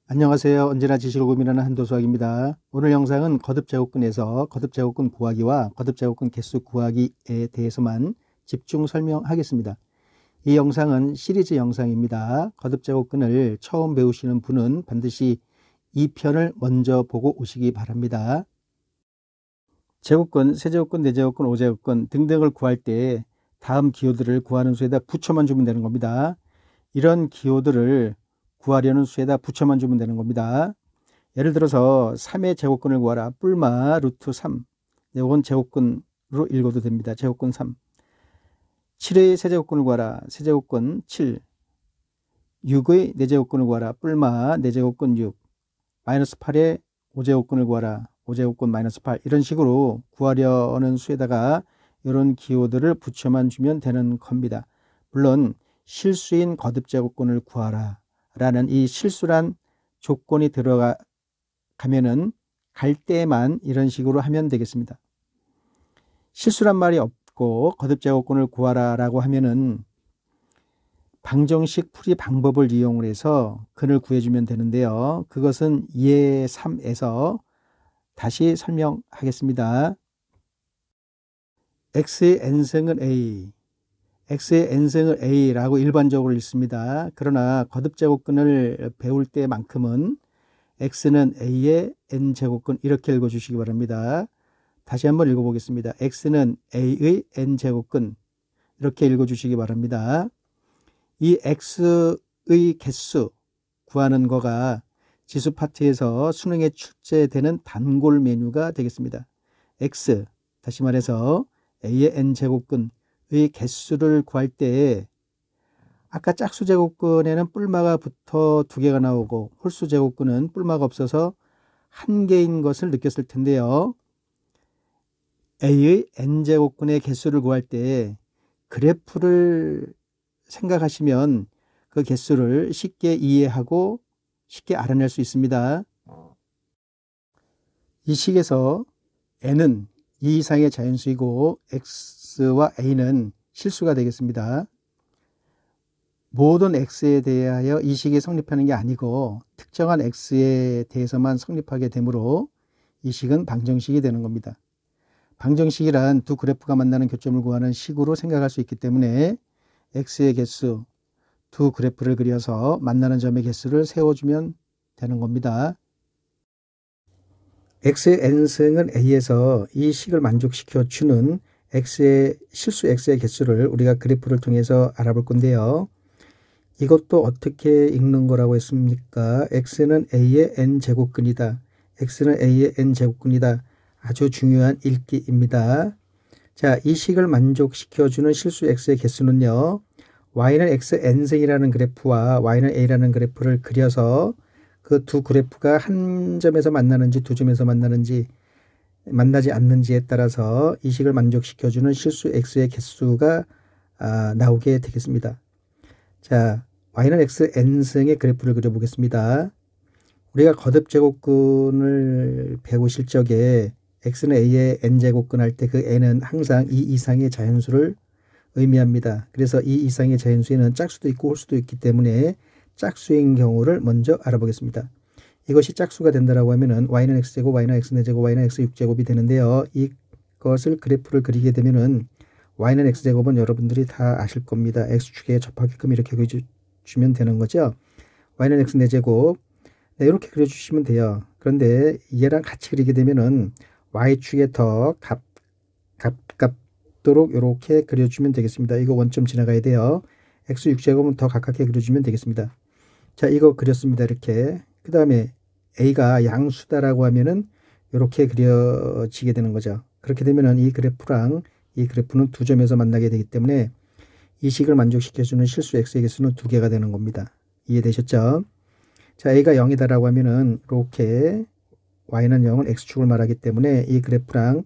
안녕하세요. 언제나 지식을 고민하는 한도수학입니다. 오늘 영상은 거듭제곱근에서 거듭제곱근 구하기와 거듭제곱근 개수 구하기에 대해서만 집중 설명하겠습니다. 이 영상은 시리즈 영상입니다. 거듭제곱근을 처음 배우시는 분은 반드시 이 편을 먼저 보고 오시기 바랍니다. 제곱근, 세제곱근, 네제곱근, 오제곱근 등등을 구할 때 다음 기호들을 구하는 수에다 붙여만 주면 되는 겁니다. 이런 기호들을 구하려는 수에다 붙여만 주면 되는 겁니다. 예를 들어서 3의 제곱근을 구하라. 뿔마 루트 3. 이건 제곱근으로 읽어도 됩니다. 제곱근 3. 7의 세제곱근을 구하라. 세제곱근 7. 6의 네제곱근을 구하라. 뿔마 네제곱근 6. 마이너스 8의 5제곱근을 구하라. 5제곱근 마이너스 8. 이런 식으로 구하려는 수에다가 이런 기호들을 붙여만 주면 되는 겁니다. 물론 실수인 거듭제곱근을 구하라 라는 이 실수란 조건이 들어가면은 갈 때만 이런 식으로 하면 되겠습니다. 실수란 말이 없고 거듭제곱근을 구하라 라고 하면은 방정식 풀이 방법을 이용을 해서 근을 구해주면 되는데요. 그것은 예 3에서 다시 설명하겠습니다. x의 n승은 a, x의 n승을 a라고 일반적으로 읽습니다. 그러나 거듭제곱근을 배울 때만큼은 x는 a의 n제곱근 이렇게 읽어주시기 바랍니다. 다시 한번 읽어보겠습니다. x는 a의 n제곱근 이렇게 읽어주시기 바랍니다. 이 x의 개수 구하는 거가 지수 파트에서 수능에 출제되는 단골 메뉴가 되겠습니다. x, 다시 말해서 a의 n제곱근의 개수를 구할 때 아까 짝수제곱근에는 뿔마가 붙어 2개가 나오고 홀수제곱근은 뿔마가 없어서 1개인 것을 느꼈을 텐데요. a의 n제곱근의 개수를 구할 때 그래프를 생각하시면 그 개수를 쉽게 이해하고 쉽게 알아낼 수 있습니다. 이 식에서 n은 2 이상의 자연수이고 x와 a는 실수가 되겠습니다. 모든 x에 대하여 이 식이 성립하는 게 아니고 특정한 x에 대해서만 성립하게 되므로 이 식은 방정식이 되는 겁니다. 방정식이란 두 그래프가 만나는 교점을 구하는 식으로 생각할 수 있기 때문에 x의 개수, 두 그래프를 그려서 만나는 점의 개수를 세워주면 되는 겁니다. x의 n승은 a에서 이 식을 만족시켜 주는 실수 x의 개수를 우리가 그래프를 통해서 알아볼 건데요. 이것도 어떻게 읽는 거라고 했습니까? x는 a의 n제곱근이다. x는 a의 n제곱근이다. 아주 중요한 읽기입니다. 자, 이 식을 만족시켜주는 실수 x의 개수는요. y는 x n승이라는 그래프와 y는 a라는 그래프를 그려서 그 두 그래프가 한 점에서 만나는지 두 점에서 만나는지 만나지 않는지에 따라서 이 식을 만족시켜주는 실수 x의 개수가 나오게 되겠습니다. 자, y는 x n승의 그래프를 그려보겠습니다. 우리가 거듭제곱근을 배우실 적에 x는 a의 n제곱근 할 때 그 n은 항상 2 이상의 자연수를 의미합니다. 그래서 2 이상의 자연수에는 짝수도 있고 홀수도 있기 때문에 짝수인 경우를 먼저 알아보겠습니다. 이것이 짝수가 된다라고 하면은 y는 x제곱, y는 x4제곱, y는 x6제곱이 되는데요. 이것을 그래프를 그리게 되면은 y는 x제곱은 여러분들이 다 아실 겁니다. x축에 접하게끔 이렇게 그려주면 되는 거죠. y는 x4제곱, 네, 이렇게 그려주시면 돼요. 그런데 얘랑 같이 그리게 되면은 y축에 더 가깝도록 이렇게 그려주면 되겠습니다. 이거 원점 지나가야 돼요. x6제곱은 더 가깝게 그려주면 되겠습니다. 자, 이거 그렸습니다. 이렇게. 그 다음에 a가 양수다라고 하면은 이렇게 그려지게 되는 거죠. 그렇게 되면은 이 그래프랑 이 그래프는 두 점에서 만나게 되기 때문에 이 식을 만족시켜주는 실수 x의 개수는 2개가 되는 겁니다. 이해되셨죠? 자, a가 0이다라고 하면은 이렇게 y는 0은 x축을 말하기 때문에 이 그래프랑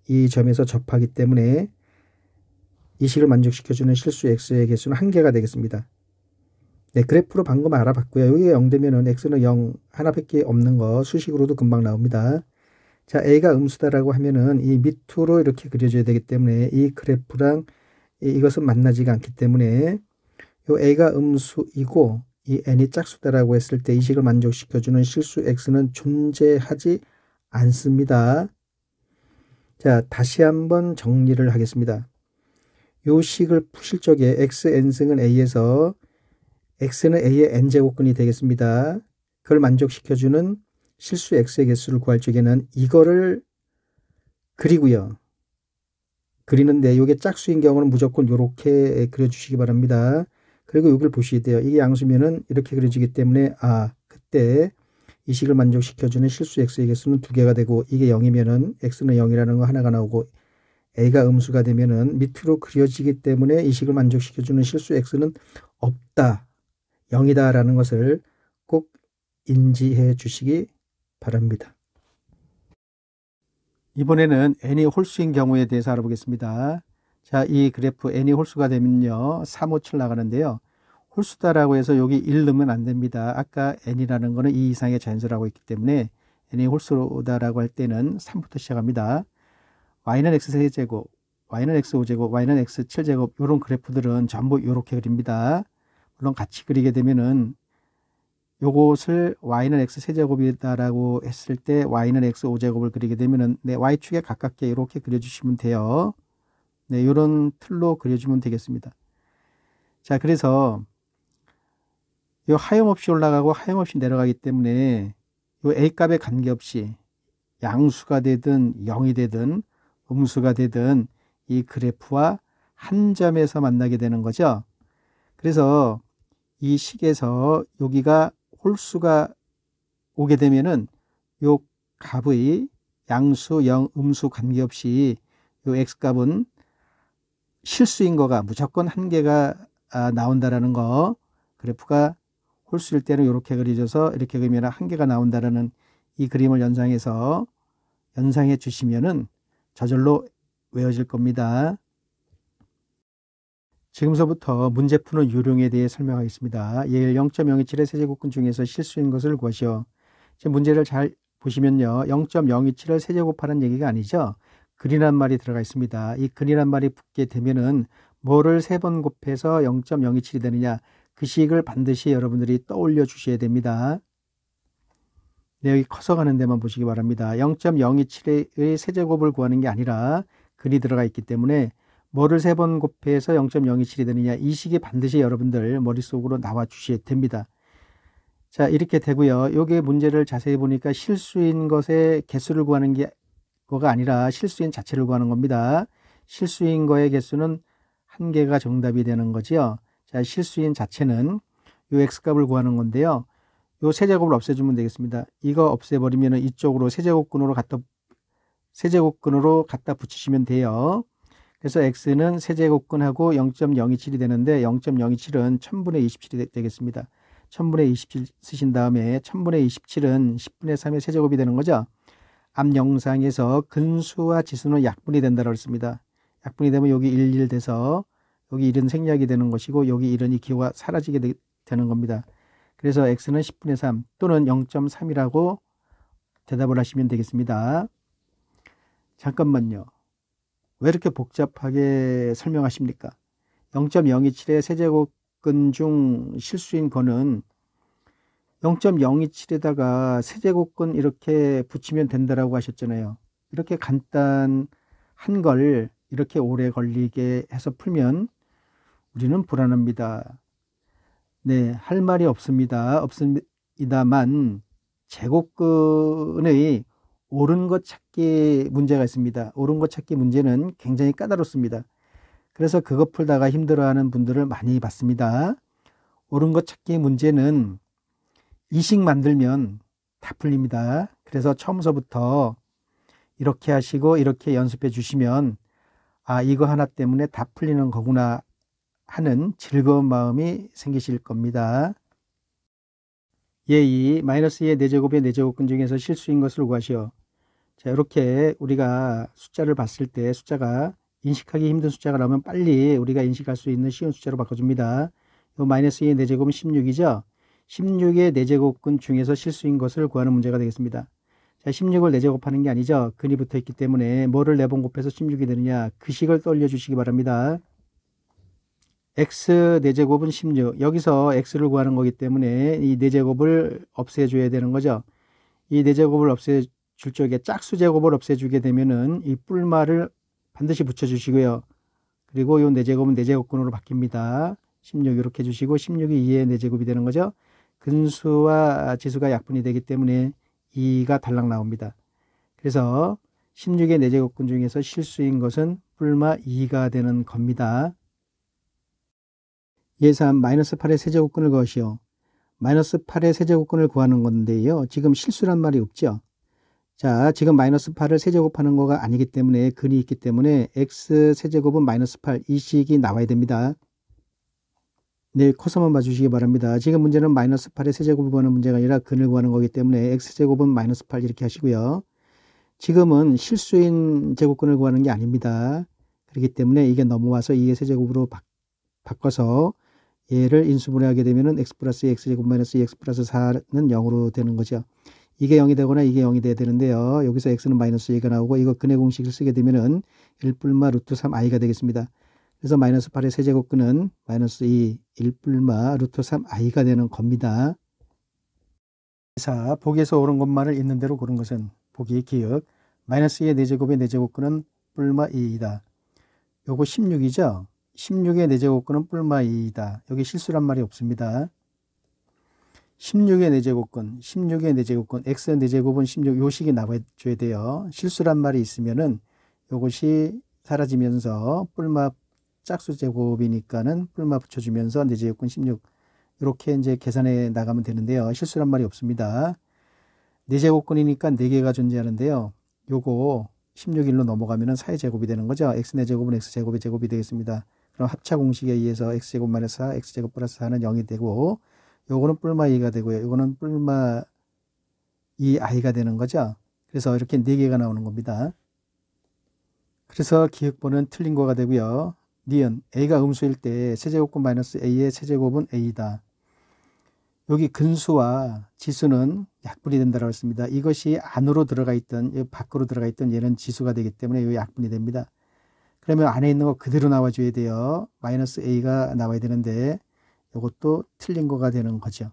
이 점에서 접하기 때문에 이 식을 만족시켜주는 실수 x의 개수는 1개가 되겠습니다. 네, 그래프로 방금 알아봤고요. 여기가 0 되면은 x는 0 하나밖에 없는 거 수식으로도 금방 나옵니다. 자, a가 음수다라고 하면은 이 밑으로 이렇게 그려줘야 되기 때문에 이 그래프랑 이것은 만나지가 않기 때문에 요 a가 음수이고 이 n이 짝수다라고 했을 때 이 식을 만족시켜주는 실수 x는 존재하지 않습니다. 자, 다시 한번 정리를 하겠습니다. 이 식을 푸실 적에 x n승은 a에서 x는 a의 n제곱근이 되겠습니다. 그걸 만족시켜주는 실수 x의 개수를 구할 적에는 이거를 그리고요. 그리는데 이게 짝수인 경우는 무조건 이렇게 그려주시기 바랍니다. 그리고 여기를 보셔야 돼요. 이게 양수면은 이렇게 그려지기 때문에 그때 이 식을 만족시켜주는 실수 x의 개수는 2개가 되고 이게 0이면은 x는 0이라는 거 하나가 나오고 a가 음수가 되면은 밑으로 그려지기 때문에 이 식을 만족시켜주는 실수 x는 없다, 0이다 라는 것을 꼭 인지해 주시기 바랍니다. 이번에는 n이 홀수인 경우에 대해서 알아보겠습니다. 자, 이 그래프 n이 홀수가 되면요 3, 5, 7 나가는데요. 홀수다라고 해서 여기 1 넣으면 안 됩니다. 아까 n이라는 거는 2 이상의 자연수라고 했기 때문에 n이 홀수다라고 할 때는 3부터 시작합니다. y는 x3제곱, y는 x5제곱, y는 x7제곱 이런 그래프들은 전부 이렇게 그립니다. 물론 같이 그리게 되면은 요것을 y는 x3제곱이다라고 했을 때 y는 x5제곱을 그리게 되면은 y축에 가깝게 이렇게 그려주시면 돼요. 네, 이런 틀로 그려주면 되겠습니다. 자, 그래서 요 하염없이 올라가고 하염없이 내려가기 때문에 요 a 값에 관계없이 양수가 되든 0이 되든 음수가 되든 이 그래프와 한 점에서 만나게 되는 거죠. 그래서 이 식에서 여기가 홀수가 오게 되면은 요 값의 양수, 0, 음수 관계없이 요 x값은 실수인 거가 무조건 한 개가 나온다라는 거, 그래프가 홀수일 때는 이렇게 그려져서 이렇게 그리면 한 개가 나온다라는 이 그림을 연상해 주시면은 저절로 외워질 겁니다. 지금서부터 문제 푸는 요령에 대해 설명하겠습니다. 예를 0.027의 세제곱근 중에서 실수인 것을 구하시오. 지금 문제를 잘 보시면요. 0.027을 세제곱하는 얘기가 아니죠. 근이란 말이 들어가 있습니다. 이 근이란 말이 붙게 되면은 뭐를 3번 곱해서 0.027이 되느냐, 그 식을 반드시 여러분들이 떠올려 주셔야 됩니다. 네, 여기 커서가는 데만 보시기 바랍니다. 0.027의 세제곱을 구하는 게 아니라 근이 들어가 있기 때문에 뭐를 3번 곱해서 0.027이 되느냐, 이 식이 반드시 여러분들 머릿속으로 나와 주셔야 됩니다. 자, 이렇게 되고요. 요게 문제를 자세히 보니까 실수인 것의 개수를 구하는 게 거가 아니라 실수인 자체를 구하는 겁니다. 실수인 거의 개수는 1개가 정답이 되는 거죠. 자, 실수인 자체는 요 x값을 구하는 건데요. 요 세제곱을 없애주면 되겠습니다. 이거 없애버리면 이쪽으로 세제곱근으로 갖다 붙이시면 돼요. 그래서 x는 세제곱근하고 0.027이 되는데 0.027은 1000분의 27이 되겠습니다. 1000분의 27 쓰신 다음에 1000분의 27은 10분의 3의 세제곱이 되는 거죠. 앞 영상에서 근수와 지수는 약분이 된다고 했습니다. 약분이 되면 여기 1 돼서 여기 1은 생략이 되는 것이고 여기 1은 이 기호가 사라지게 되는 겁니다. 그래서 x는 10분의 3 또는 0.3이라고 대답을 하시면 되겠습니다. 잠깐만요. 왜 이렇게 복잡하게 설명하십니까? 0.027의 세제곱근 중 실수인 거는 0.027에다가 세제곱근 이렇게 붙이면 된다라고 하셨잖아요. 이렇게 간단한 걸 이렇게 오래 걸리게 해서 풀면 우리는 불안합니다. 네, 할 말이 없습니다만 제곱근의 옳은 것 찾기 문제가 있습니다. 옳은 것 찾기 문제는 굉장히 까다롭습니다. 그래서 그거 풀다가 힘들어하는 분들을 많이 봤습니다. 옳은 것 찾기 문제는 이식 만들면 다 풀립니다. 그래서 처음서부터 이렇게 하시고 이렇게 연습해 주시면 이거 하나 때문에 다 풀리는 거구나 하는 즐거운 마음이 생기실 겁니다. 예2 -2의 4제곱의 4제곱근 중에서 실수인 것을 구하시오. 자, 이렇게 우리가 숫자를 봤을 때 숫자가 인식하기 힘든 숫자가 나오면 빨리 우리가 인식할 수 있는 쉬운 숫자로 바꿔줍니다. 요 -2의 4제곱은 16이죠. 16의 4제곱근 중에서 실수인 것을 구하는 문제가 되겠습니다. 자, 16을 4제곱하는 게 아니죠. 근이 붙어 있기 때문에 뭐를 4번 곱해서 16이 되느냐, 그 식을 떠올려 주시기 바랍니다. x 4제곱은 16. 여기서 x를 구하는 거기 때문에 이 4제곱을 없애줘야 되는 거죠. 이 4제곱을 없애줄 적에 짝수 제곱을 없애주게 되면은 이 뿔마를 반드시 붙여주시고요. 그리고 이 4제곱은 4제곱근으로 바뀝니다. 16 이렇게 주시고 16이 2의 4제곱이 되는 거죠. 근수와 지수가 약분이 되기 때문에 2가 달랑 나옵니다. 그래서 16의 4제곱근 중에서 실수인 것은 뿔마 2가 되는 겁니다. 예산 마이너스 8의 세제곱근을 구하시오. 마이너스 8의 세제곱근을 구하는 건데요. 지금 실수란 말이 없죠. 자, 지금 마이너스 8을 세제곱하는 거가 아니기 때문에 근이 있기 때문에 x 세제곱은 마이너스 8 이 식이 나와야 됩니다. 네, 커서만 봐주시기 바랍니다. 지금 문제는 마이너스 8의 세제곱을 구하는 문제가 아니라 근을 구하는 거기 때문에 x제곱은 마이너스 8 이렇게 하시고요. 지금은 실수인 제곱근을 구하는 게 아닙니다. 그렇기 때문에 이게 넘어와서 2의 세제곱으로 바꿔서 얘를 인수분해하게 되면은 x 플러스 x제곱 마이너스 2x 플러스 4는 0으로 되는 거죠. 이게 0이 되거나 이게 0이 돼야 되는데요. 여기서 x는 마이너스 2가 나오고 이거 근의 공식을 쓰게 되면은 1뿔마 루트 3i가 되겠습니다. 그래서 마이너스 8의 세제곱근은 마이너스 2 1뿔마 루트 3i가 되는 겁니다. 자, 보기에서 옳은 것만을 있는 대로 고른 것은 보기 기억 마이너스 2의 4제곱의 4제곱근은 뿔마 2이다. 요거 16이죠. 16의 4제곱근은 뿔마 2이다. 여기 실수란 말이 없습니다. 16의 4제곱근, 16의 4제곱근, x 4제곱은 16, 요 식이 나와줘야 돼요. 실수란 말이 있으면은 요것이 사라지면서 뿔마 짝수 제곱이니까는 뿔마 붙여주면서 4제곱근 16 이렇게 이제 계산해 나가면 되는데요. 실수란 말이 없습니다. 4제곱근이니까 4개가 존재하는데요. 요거 16일로 넘어가면은 4의 제곱이 되는 거죠. x 4제곱은 x제곱의 제곱이 되겠습니다. 그럼 합차 공식에 의해서 x제곱 마이너스 4, x제곱 플러스 4는 0이 되고 요거는 뿔마 2가 되고요. 요거는 뿔마 2i가 되는 거죠. 그래서 이렇게 4개가 나오는 겁니다. 그래서 기억번은 틀린 거가 되고요. 니은 a가 음수일 때 세제곱근 마이너스 a의 세제곱은 a다. 여기 근수와 지수는 약분이 된다고 했습니다. 이것이 안으로 들어가 있던 밖으로 들어가 있던 얘는 지수가 되기 때문에 이 약분이 됩니다. 그러면 안에 있는 거 그대로 나와줘야 돼요. 마이너스 a가 나와야 되는데 이것도 틀린 거가 되는 거죠.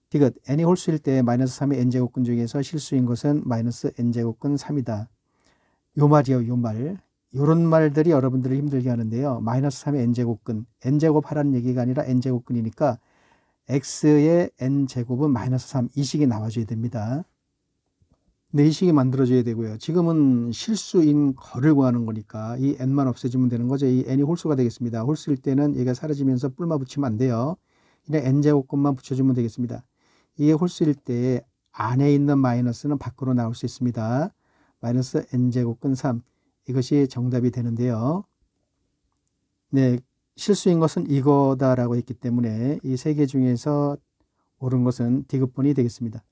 디귿 n이 홀수일 때 마이너스 3의 n제곱근 중에서 실수인 것은 마이너스 n제곱근 3이다. 요 말이요, 요 말. 요런 말들이 여러분들을 힘들게 하는데요. 마이너스 3의 n제곱근, n제곱 하라는 얘기가 아니라 n제곱근이니까 x의 n제곱은 마이너스 3, 이 식이 나와줘야 됩니다. 네, 이 식이 만들어져야 되고요. 지금은 실수인 거를 구하는 거니까 이 n만 없애주면 되는 거죠. 이 n이 홀수가 되겠습니다. 홀수일 때는 얘가 사라지면서 뿔마 붙이면 안 돼요. 그냥 n제곱근만 붙여주면 되겠습니다. 이게 홀수일 때 안에 있는 마이너스는 밖으로 나올 수 있습니다. 마이너스 n제곱근 3, 이것이 정답이 되는데요. 네, 실수인 것은 이거다라고 했기 때문에 이 세 개 중에서 옳은 것은 디귿번이 되겠습니다.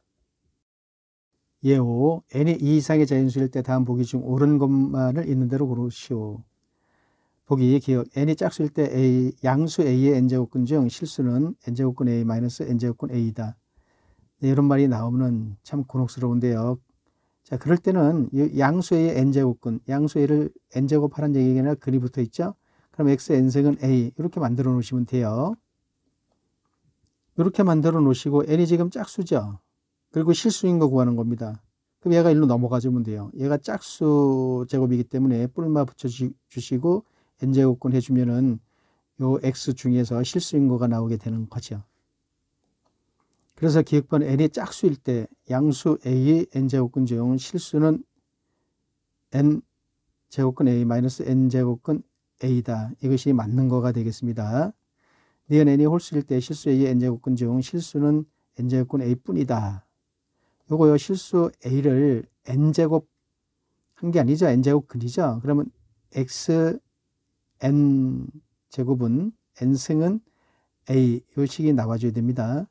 예호 n이 2 이상의 자연수일 때 다음 보기 중 옳은 것만을 있는 대로 고르시오. 보기 기억 n이 짝수일 때 a, 양수 a의 n제곱근 중 실수는 n제곱근 a 마이너스 n제곱근 a이다. 네, 이런 말이 나오면 참 곤혹스러운데요. 자, 그럴 때는 양수 a의 n제곱근, 양수 a를 n제곱하라는 얘기가 아니라 근이 붙어 있죠. 그럼 x n승은 a 이렇게 만들어 놓으시면 돼요. 이렇게 만들어 놓으시고 n이 지금 짝수죠. 그리고 실수인 거 구하는 겁니다. 그럼 얘가 일로 넘어가 주면 돼요. 얘가 짝수 제곱이기 때문에 뿔마 붙여주시고 n제곱근 해주면은 요 x 중에서 실수인 거가 나오게 되는 거죠. 그래서 기억번 n이 짝수일 때 양수 a의 n제곱근 중 실수는 n제곱근 a 마이너스 n제곱근 a다. 이것이 맞는 거가 되겠습니다. 니은 n이 홀수일 때 실수 a의 n제곱근 중 실수는 n제곱근 a 뿐이다. 요거요, 실수 a를 n제곱 한 게 아니죠. n제곱 근이죠. 그러면 x n제곱은 n승은 a 요 식이 나와줘야 됩니다.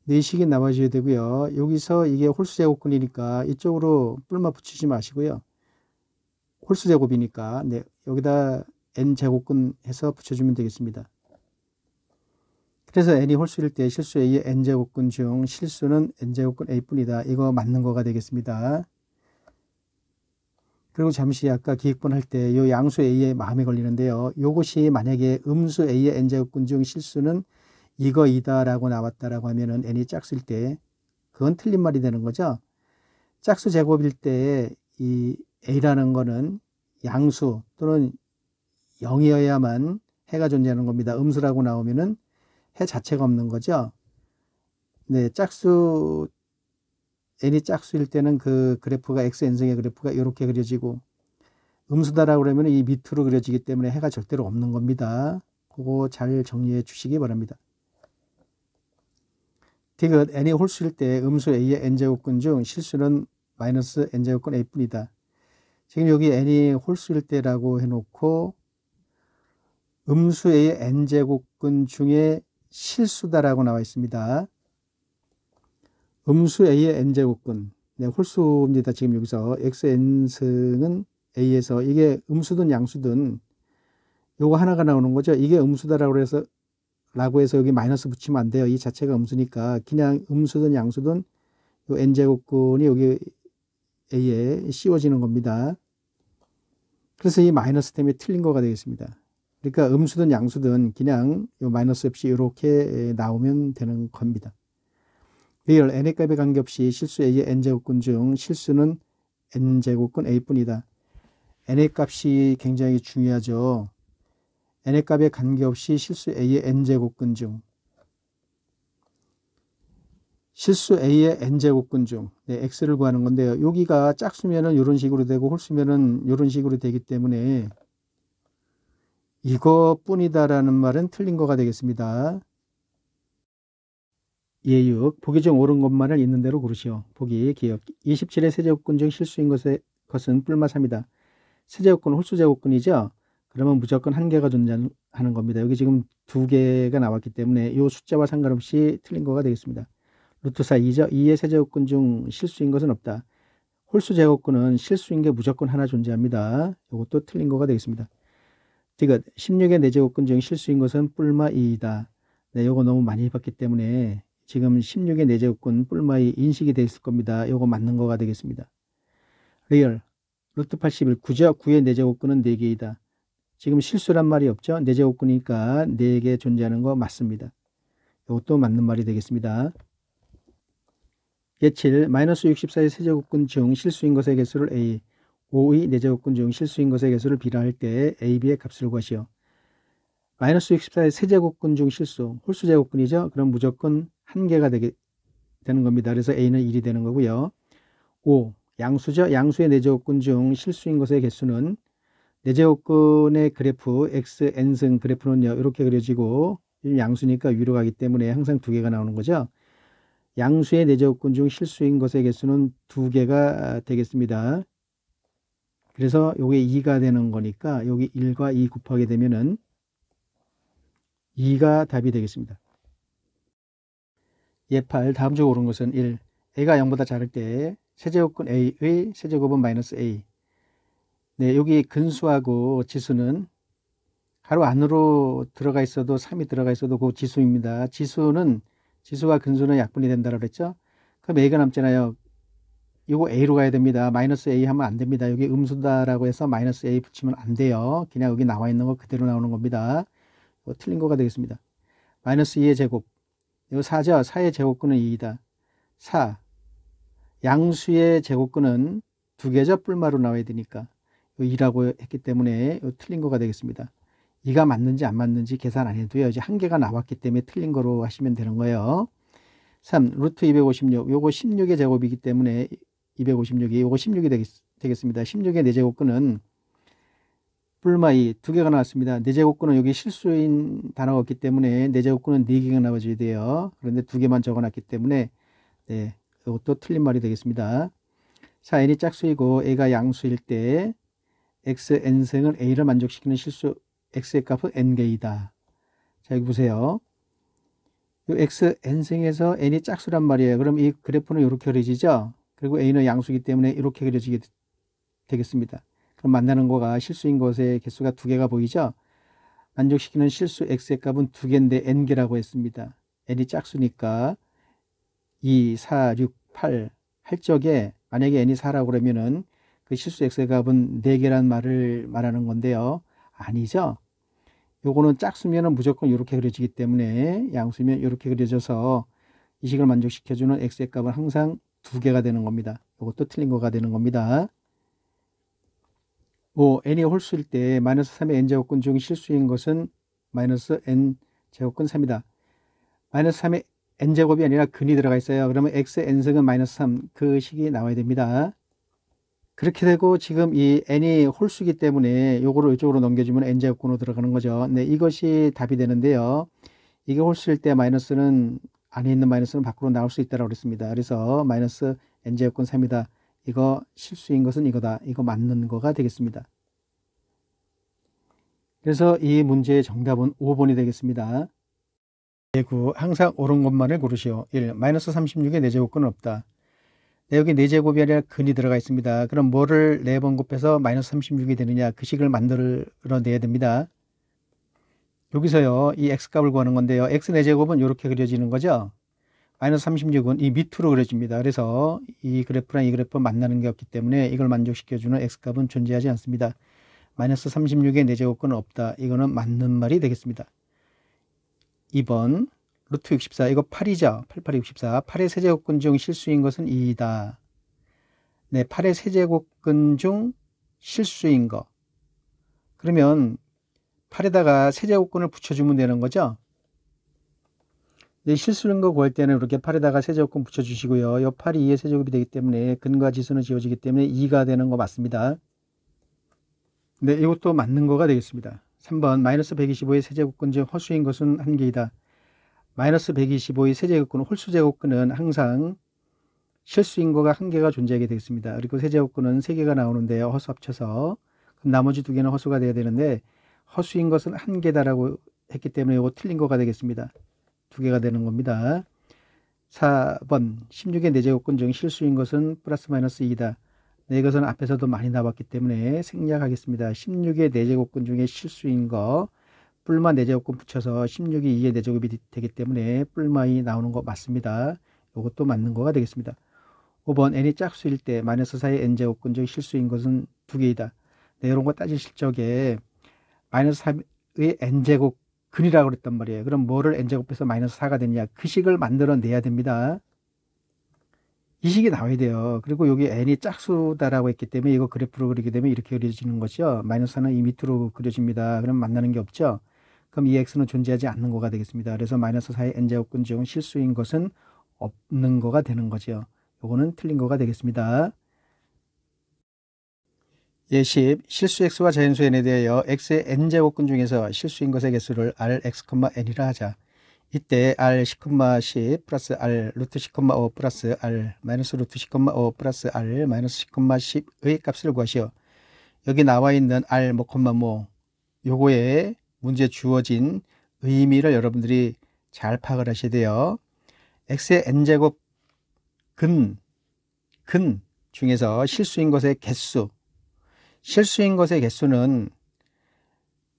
네 식이 나와줘야 되고요. 여기서 이게 홀수제곱근이니까 이쪽으로 뿔마 붙이지 마시고요. 홀수제곱이니까 네, 여기다 n제곱근 해서 붙여주면 되겠습니다. 그래서 n이 홀수일 때 실수 a의 n제곱근 중 실수는 n제곱근 a 뿐이다. 이거 맞는 거가 되겠습니다. 그리고 잠시 아까 기획본 할 때 이 양수 A에 마음에 걸리는데요. 이것이 만약에 음수 A의 n제곱근 중 실수는 이거이다 라고 나왔다라고 하면은 n이 짝수일 때 그건 틀린 말이 되는 거죠. 짝수 제곱일 때 이 A라는 거는 양수 또는 0이어야만 해가 존재하는 겁니다. 음수라고 나오면은 해 자체가 없는 거죠. 네, n이 짝수일 때는 그 그래프가 xn승의 그래프가 이렇게 그려지고 음수다라고 그러면 이 밑으로 그려지기 때문에 해가 절대로 없는 겁니다. 그거 잘 정리해 주시기 바랍니다. 디귿 n이 홀수일 때 음수 a의 n제곱근 중 실수는 마이너스 n제곱근 a뿐이다. 지금 여기 n이 홀수일 때라고 해놓고 음수 a의 n제곱근 중에 실수다라고 나와 있습니다. 음수 a의 n제곱근, 네, 홀수입니다. 지금 여기서 xn승은 a에서 이게 음수든 양수든 요거 하나가 나오는 거죠. 이게 음수다라고 해서 여기 마이너스 붙이면 안 돼요. 이 자체가 음수니까 그냥 음수든 양수든 요 n제곱근이 여기 a에 씌워지는 겁니다. 그래서 이 마이너스 때문에 틀린 거가 되겠습니다. 그러니까 음수든 양수든 그냥 요 마이너스 없이 이렇게 나오면 되는 겁니다. 리얼 n의 값에 관계없이 실수 a의 n제곱근 중 실수는 n제곱근 a뿐이다. n의 값이 굉장히 중요하죠. n의 값에 관계없이 실수 a의 n제곱근 중 실수 a의 n제곱근 중 네, x를 구하는 건데요. 여기가 짝수면은 이런 식으로 되고 홀수면은 이런 식으로 되기 때문에 이것뿐이다라는 말은 틀린 거가 되겠습니다. 예육, 보기 중 옳은 것만을 있는 대로 고르시오. 보기 기억. 27의 세제곱근 중 실수인 것은 뿔마 3이다. 세제곱근 홀수제곱근이죠. 그러면 무조건 한 개가 존재하는 겁니다. 여기 지금 두 개가 나왔기 때문에 이 숫자와 상관없이 틀린 거가 되겠습니다. 루트 4 2죠. 2의 세제곱근 중 실수인 것은 없다. 홀수제곱근은 실수인 게 무조건 하나 존재합니다. 이것도 틀린 거가 되겠습니다. 디귿 16의 4제곱근 중 실수인 것은 뿔마 2이다. 네, 요거 너무 많이 봤기 때문에 지금 16의 4제곱근 뿔마 2 인식이 돼 있을 겁니다. 요거 맞는 거가 되겠습니다. 리얼 루트 81 9죠. 9의 4제곱근은 4개이다. 지금 실수란 말이 없죠. 4제곱근이니까 4개 존재하는 거 맞습니다. 이것도 맞는 말이 되겠습니다. 예칠 마이너스 64의 세제곱근 중 실수인 것의 개수를 a 5의 4제곱근 중 실수인 것의 개수를 b라 할 때 a, b의 값을 구하시오. 마이너스 64의 세제곱근 중 실수 홀수제곱근이죠. 그럼 무조건 한 개가 되는 겁니다. 그래서 a는 1이 되는 거고요. 5 양수죠. 양수의 4제곱근 중 실수인 것의 개수는 4제곱근의 그래프 xn승 그래프는요 이렇게 그려지고 양수니까 위로 가기 때문에 항상 두 개가 나오는 거죠. 양수의 4제곱근 중 실수인 것의 개수는 2개가 되겠습니다. 그래서 요게 2가 되는 거니까 여기 1과 2 곱하게 되면은 2가 답이 되겠습니다. 예8 다음 중 옳은 것은 1. a가 0보다 작을 때 세제곱근 a의 세제곱은 마이너스 a. 네, 여기 근수하고 지수는 가로 안으로 들어가 있어도 3이 들어가 있어도 그 지수입니다. 지수와 근수는 약분이 된다고 그랬죠. 그럼 a가 남잖아요. 이거 a로 가야 됩니다. 마이너스 a 하면 안 됩니다. 여기 음수다라고 해서 마이너스 a 붙이면 안 돼요. 그냥 여기 나와 있는 거 그대로 나오는 겁니다. 이거 틀린 거가 되겠습니다. 마이너스 2의 제곱. 이거 4죠. 4의 제곱근은 2이다. 4. 양수의 제곱근은 2개죠. 뿔마로 나와야 되니까. 2라고 했기 때문에 틀린 거가 되겠습니다. 2가 맞는지 안 맞는지 계산 안 해도요. 이제 한 개가 나왔기 때문에 틀린 거로 하시면 되는 거예요. 3. 루트 256. 요거 16의 제곱이기 때문에 256이 요거 16이 되겠습니다. 16의 4제곱근은 뿔마 2, 2개가 나왔습니다. 4제곱근은 여기 실수인 단어가 없기 때문에 4제곱근은 4개가 나와줘야 돼요. 그런데 2개만 적어놨기 때문에 네, 이것도 틀린 말이 되겠습니다. 4. n이 짝수이고 a가 양수일 때 x n승은 a를 만족시키는 실수 x의 값은 n개이다. 자, 여기 보세요. 이 x n승에서 n이 짝수란 말이에요. 그럼 이 그래프는 이렇게 그려지죠. 그리고 a는 양수이기 때문에 이렇게 그려지게 되겠습니다. 그럼 만나는 거가 실수인 것의 개수가 2개가 보이죠. 만족시키는 실수 x의 값은 2개인데 n개라고 했습니다. n이 짝수니까 2, 4, 6, 8 할 적에 만약에 n이 4라고 그러면은 그 실수 x의 값은 4개란 말을 말하는 건데요. 아니죠. 요거는 짝수면은 무조건 이렇게 그려지기 때문에 양수면 이렇게 그려져서 이 식을 만족시켜주는 x의 값은 항상 2개가 되는 겁니다. 이것도 틀린 거가 되는 겁니다. n이 홀수일 때 마이너스 3의 n제곱근 중 실수인 것은 마이너스 n제곱근 3이다. 마이너스 3의 n제곱이 아니라 근이 들어가 있어요. 그러면 x의 n승은 마이너스 3, 그 식이 나와야 됩니다. 그렇게 되고 지금 이 n이 홀수이기 때문에 요거를 이쪽으로 넘겨주면 n제곱근으로 들어가는 거죠. 네, 이것이 답이 되는데요. 이게 홀수일 때 마이너스는 안에 있는 마이너스는 밖으로 나올 수 있다고 그랬습니다. 그래서 마이너스 n제곱근 3이다. 이거 실수인 것은 이거다. 이거 맞는 거가 되겠습니다. 그래서 이 문제의 정답은 5번이 되겠습니다. 네9 항상 옳은 것만을 고르시오. 1. 마이너스 36의 4제곱근은 없다. 네, 여기 4제곱이 아니라 근이 들어가 있습니다. 그럼 뭐를 4번 곱해서 마이너스 36이 되느냐, 그 식을 만들어내야 됩니다. 여기서요, 이 x값을 구하는 건데요. x 4제곱은 이렇게 그려지는 거죠. 마이너스 36은 이 밑으로 그려집니다. 그래서 이 그래프랑 이 그래프 만나는 게 없기 때문에 이걸 만족시켜주는 x값은 존재하지 않습니다. 마이너스 36의 4제곱근은 없다. 이거는 맞는 말이 되겠습니다. 2번 루트 64, 이거 8이죠. 8, 8, 64. 8의 세제곱근 중 실수인 것은 2이다. 네, 8의 세제곱근 중 실수인 거. 그러면 8에다가 세제곱근을 붙여주면 되는 거죠. 네, 실수인 거 구할 때는 이렇게 8에다가 세제곱근 붙여주시고요. 이 8이 2의 세제곱이 되기 때문에 근과 지수는 지워지기 때문에 2가 되는 거 맞습니다. 네, 이것도 맞는 거가 되겠습니다. 3번 마이너스 125의 세제곱근 중 허수인 것은 1개이다. 마이너스 125의 세제곱근, 홀수제곱근은 항상 실수인 거가 1개가 존재하게 되겠습니다. 그리고 세제곱근은 3개가 나오는데요. 허수 합쳐서. 그럼 나머지 2개는 허수가 돼야 되는데 허수인 것은 1개다라고 했기 때문에 이거 틀린 거가 되겠습니다. 2개가 되는 겁니다. 4번 16의 4제곱근 중 실수인 것은 플러스 마이너스 2이다. 네, 이것은 앞에서도 많이 나왔기 때문에 생략하겠습니다. 16의 4제곱근 중에 실수인 거 뿔마 4제곱근 붙여서 16이 2의 4제곱이 되기 때문에 뿔마이 나오는 거 맞습니다. 이것도 맞는 거가 되겠습니다. 5번 n이 짝수일 때 마이너스 4의 n제곱근 중 실수인 것은 2개이다. 네, 이런 거 따지실 적에 마이너스 3의 n제곱 근이라고 그랬단 말이에요. 그럼 뭐를 n제곱해서 마이너스 4가 되냐, 그 식을 만들어내야 됩니다. 이 식이 나와야 돼요. 그리고 여기 n이 짝수다라고 했기 때문에 이거 그래프로 그리게 되면 이렇게 그려지는 것이죠. 마이너스 4는 이 밑으로 그려집니다. 그럼 만나는 게 없죠. 그럼 이 x는 존재하지 않는 거가 되겠습니다. 그래서 마이너스 4의 n제곱근 중 실수인 것은 없는 거가 되는 거죠. 요거는 틀린 거가 되겠습니다. 예, 10. 실수 x와 자연수 n에 대하여 x의 n제곱근 중에서 실수인 것의 개수를 rx, n이라 하자. 이때 r 10,10 플러스 r 루트 10,5 플러스 r 마이너스 루트 10,5 플러스 r 마이너스 10,10의 값을 구하시오. 여기 나와 있는 r 뭐 요거에 문제에 주어진 의미를 여러분들이 잘 파악을 하셔야 돼요. x의 n제곱 근 중에서 실수인 것의 개수, 실수인 것의 개수는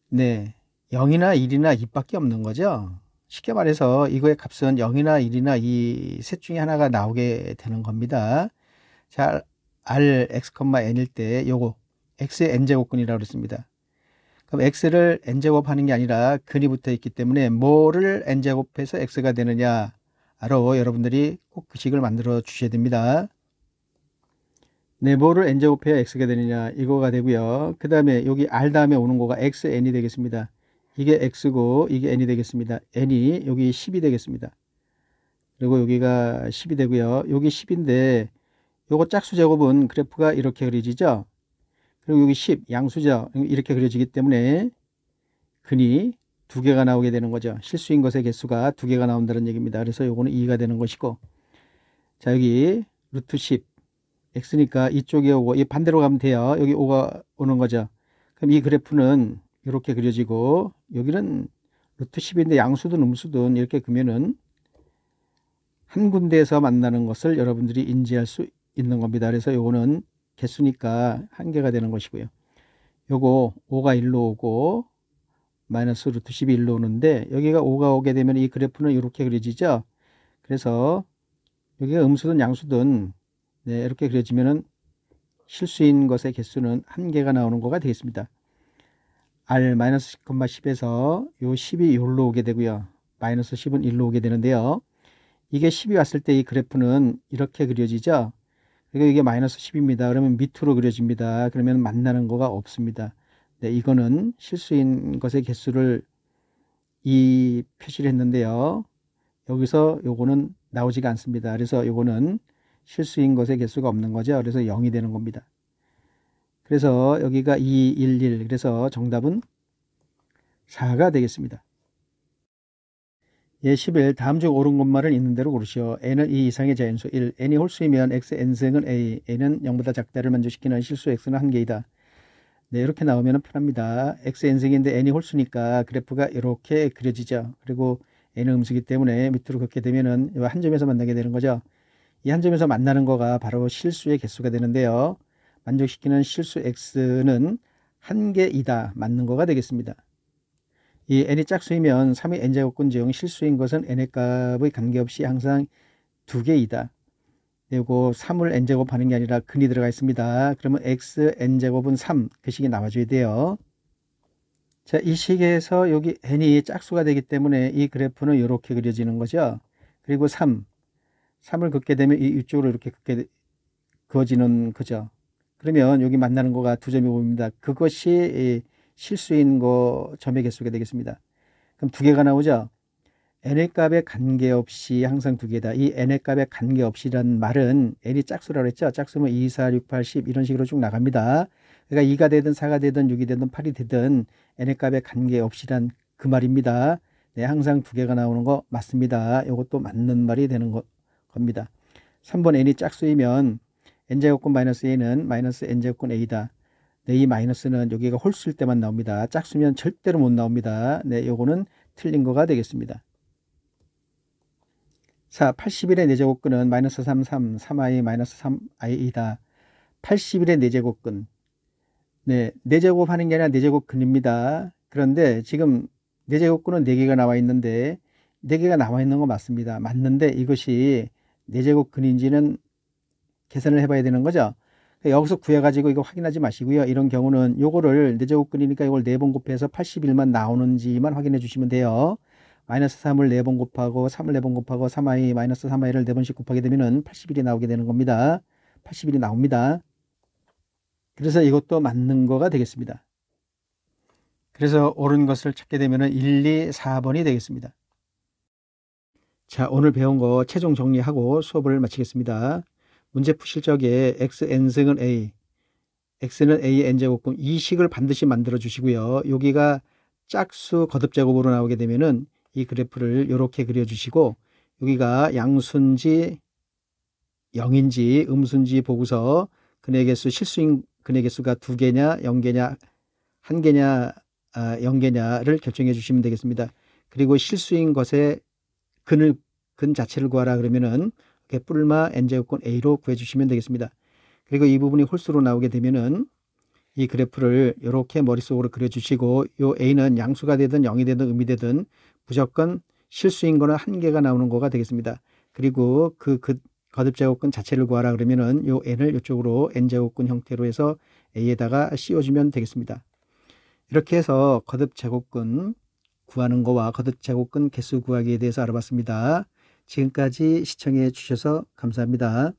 네, 0이나 1이나 2밖에 없는 거죠. 쉽게 말해서 이거의 값은 0이나 1이나 이 셋 중에 하나가 나오게 되는 겁니다. 자, r x, n일 때 요거 x의 n제곱근이라고 그랬습니다. 그럼 x를 n제곱하는 게 아니라 근이 붙어 있기 때문에 뭐를 n제곱해서 x가 되느냐, 바로 여러분들이 꼭 그 식을 만들어 주셔야 됩니다. 네, 뭐를 n제곱해야 x가 되느냐, 이거가 되고요. 그 다음에 여기 r 다음에 오는 거가 xn이 되겠습니다. 이게 x고 이게 n이 되겠습니다. n이 여기 10이 되겠습니다. 그리고 여기가 10이 되고요. 여기 10인데 요거 짝수 제곱은 그래프가 이렇게 그려지죠. 그리고 여기 10 양수죠. 이렇게 그려지기 때문에 근이 2개가 나오게 되는 거죠. 실수인 것의 개수가 2개가 나온다는 얘기입니다. 그래서 요거는 2가 되는 것이고, 자, 여기 루트 10 x니까 이쪽에 오고 이 반대로 가면 돼요. 여기 5가 오는 거죠. 그럼 이 그래프는 이렇게 그려지고, 여기는 루트 10인데 양수든 음수든 이렇게 그면은 한 군데에서 만나는 것을 여러분들이 인지할 수 있는 겁니다. 그래서 요거는 개수니까 한 개가 되는 것이고요. 요거 5가 1로 오고 마이너스 루트 10이 1로 오는데, 여기가 5가 오게 되면 이 그래프는 이렇게 그려지죠. 그래서 여기가 음수든 양수든 네, 이렇게 그려지면은 실수인 것의 개수는 1개가 나오는 거가 되겠습니다. R-10,10에서 요 10이 여기로 오게 되고요. 마이너스 10은 1로 오게 되는데요. 이게 10이 왔을 때 이 그래프는 이렇게 그려지죠. 그리고 이게 마이너스 10입니다. 그러면 밑으로 그려집니다. 그러면 만나는 거가 없습니다. 네, 이거는 실수인 것의 개수를 이 표시를 했는데요. 여기서 요거는 나오지가 않습니다. 그래서 요거는 실수인 것의 개수가 없는 거죠. 그래서 0이 되는 겁니다. 그래서 여기가 2, 1, 1. 그래서 정답은 4가 되겠습니다. 예, 11. 다음 중 옳은 것말은 있는 대로 고르시오. n은 2 이상의 자연수 1. n이 홀수이면 x n승은 a. a는 0보다 작다를 만족시키는 실수 x는 1개이다. 네, 이렇게 나오면 편합니다. x n승인데 n이 홀수니까 그래프가 이렇게 그려지죠. 그리고 n은 음수이기 때문에 밑으로 긋게 되면은 한 점에서 만나게 되는 거죠. 이 한 점에서 만나는 거가 바로 실수의 개수가 되는데요. 만족시키는 실수 x는 1개이다. 맞는 거가 되겠습니다. 이 n이 짝수이면 3의 n제곱근 중 실수인 것은 n의 값의 관계없이 항상 2개이다. 그리고 3을 n제곱하는 게 아니라 근이 들어가 있습니다. 그러면 x n제곱은 3. 그 식이 나와줘야 돼요. 자, 이 식에서 여기 n이 짝수가 되기 때문에 이 그래프는 이렇게 그려지는 거죠. 그리고 3을 긋게 되면 이쪽으로 이렇게 그어지는 거죠. 그러면 여기 만나는 거가 2점이 보입니다. 그것이 실수인 거 점의 개수가 되겠습니다. 그럼 2개가 나오죠. n의 값에 관계없이 항상 2개다. 이 n의 값에 관계없이란 말은 n이 짝수라고 했죠. 짝수면 2, 4, 6, 8, 10 이런 식으로 쭉 나갑니다. 그러니까 2가 되든 4가 되든 6이 되든 8이 되든 n의 값에 관계없이란 그 말입니다. 네, 항상 2개가 나오는 거 맞습니다. 이것도 맞는 말이 되는 겁니다. 3번 n이 짝수이면 n제곱근 마이너스 a는 마이너스 n제곱근 a다. 네, 이 마이너스는 여기가 홀수일 때만 나옵니다. 짝수면 절대로 못 나옵니다. 네, 요거는 틀린 거가 되겠습니다. 자, 81의 4제곱근은 마이너스 3, 3, 3i 마이너스 3i이다. 81의 4제곱근. 네, 4제곱 하는 게 아니라 4제곱근입니다. 그런데 지금 4제곱근은 4개가 나와 있는데 4개가 나와 있는 거 맞습니다. 맞는데 이것이 4제곱근인지는 계산을 해봐야 되는 거죠. 여기서 구해가지고 이거 확인하지 마시고요. 이런 경우는 요거를 4제곱근이니까 이걸 4번 곱해서 81만 나오는지만 확인해 주시면 돼요. 마이너스 3을 4번 곱하고 3을 4번 곱하고 3i 마이너스 3i를 4번씩 곱하게 되면은 81이 나오게 되는 겁니다. 81이 나옵니다. 그래서 이것도 맞는 거가 되겠습니다. 그래서 옳은 것을 찾게 되면은 1, 2, 4번이 되겠습니다. 자, 오늘 배운 거 최종 정리하고 수업을 마치겠습니다. 문제 푸실 적에 x n승은 a, x는 a의 n제곱근 이 식을 반드시 만들어 주시고요. 여기가 짝수 거듭제곱으로 나오게 되면은 이 그래프를 이렇게 그려주시고 여기가 양수인지 0인지 음수인지 보고서 근의 개수 실수인 근의 개수가 2개냐 0개냐 1개냐 0개냐를 결정해 주시면 되겠습니다. 그리고 실수인 것의 근 자체를 구하라 그러면은 뿔마 n제곱근 a로 구해주시면 되겠습니다. 그리고 이 부분이 홀수로 나오게 되면은 이 그래프를 이렇게 머릿속으로 그려주시고 요 a는 양수가 되든 0이 되든 음이 되든 무조건 실수인 거는 1개가 나오는 거가 되겠습니다. 그리고 그 거듭제곱근 자체를 구하라 그러면은 요 n을 이쪽으로 n제곱근 형태로 해서 a에다가 씌워주면 되겠습니다. 이렇게 해서 거듭제곱근 구하는 거와 거듭제곱근 개수 구하기에 대해서 알아봤습니다. 지금까지 시청해 주셔서 감사합니다.